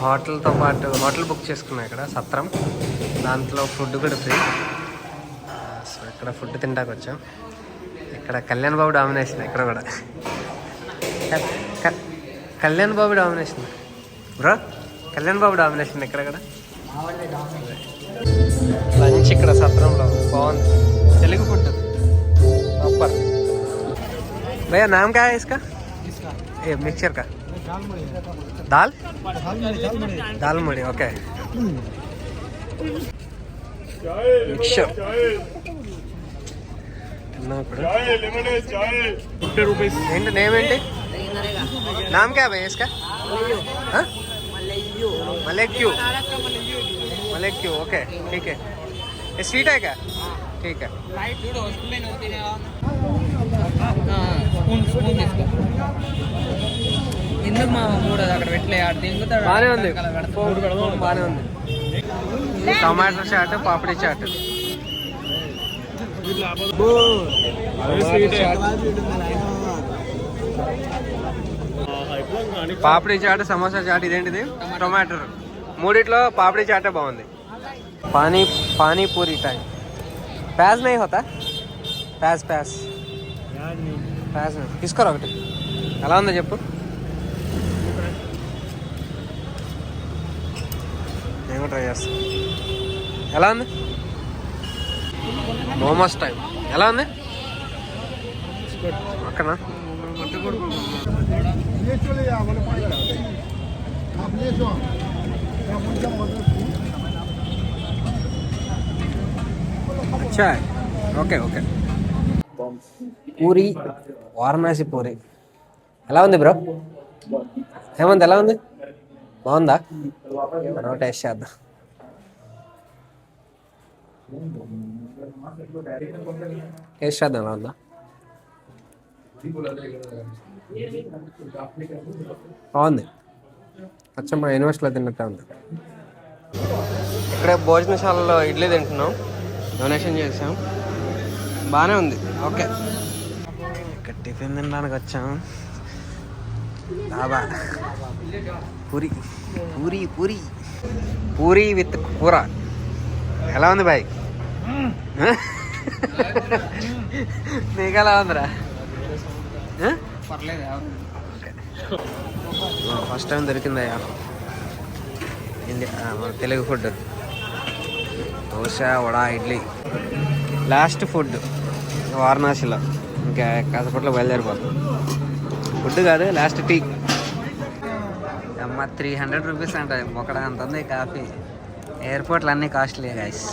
హోటల్తో పాటు hotel book చేసుకున్నాం ఇక్కడ సత్రం, దాంట్లో ఫుడ్ కూడా ఫ్రీ. సో ఇక్కడ ఫుడ్ తింటాకు వచ్చాం. ఇక్కడ కళ్యాణ్ బాబు డామినేషన్ ఇక్కడ కూడా. Kalyan Babu domination bro, Kalyan Babu domination ఇక్కడ కూడా. లంచ్ ఇక్కడ సత్రంలో బాగుంది, తెలుగు ఫుడ్ ప్రాపర్. भैया नाम क्या है इसका? ये मिक्सचर का दाल दाल मुड़ी. ओके मिक्सचर ఏంటి నేమ్ ఏంటి? नाम क्या है भैया इसका? मलेक्यू. मलेक्यू ओके ठीक है. ये स्वीट है क्या? ठीक है. ఎందుకు మా మూడు అక్కడ పెట్టలే, బాగానే ఉంది, బాగానే ఉంది. Tomato chat, papdi chat, papdi chat, samosa chat. ఇదేంటిది? టొమాటో. మూడిట్లో పాపడి చాటే బాగుంది. పానీపూరి టైం. ప్యాజ్ నై హోతా? ప్యాజ్ ప్యాజ్ ప్యాజ్ తీసుకోరా ఒకటి. ఎలా ఉందో చెప్పు. నేను ట్రై చేస్తాను. ఎలా ఉంది? మోమోస్ టైం. ఎలా ఉంది? అక్కడనా? అచ్చా ఓకే ఓకే. పూరి, వారణాసి పూరి. ఎలా ఉంది బ్రో? ఏమంది? ఎలా ఉంది? బాగుందా? మనం టేస్ట్ చేద్దాం. టేస్ట్ చేద్దాం. ఎలా ఉందా? బాగుంది. అచ్చా మా యూనివర్సిటీలో తిన్నట్టే ఉంది. ఇక్కడే భోజనశాలలో ఇడ్లీ తింటున్నాం, డొనేషన్ చేసాం. బాగానే ఉంది. ఓకే. ఇక్కడ టిఫిన్ తినడానికి వచ్చాం. డాబా పూరి పూరి పూరి పూరి విత్ కూర. ఎలా ఉంది బాయ్? నీకు ఎలా ఉందిరా? ఫస్ట్ టైం దొరికిందయ్యా ఇండియా మన Telugu food. Dosa, vada, idli. Last food వారణాసిలో. ఇంకా కాసేపట్లో బయలుదేరిపోతాం. ఫుడ్ కాదు, లాస్ట్ టీ. అమ్మ 300 రూపీస్ అంట ఒకడ. అంత ఉంది కాఫీ. ఎయిర్పోర్ట్లు అన్నీ కాస్ట్లీ గైస్.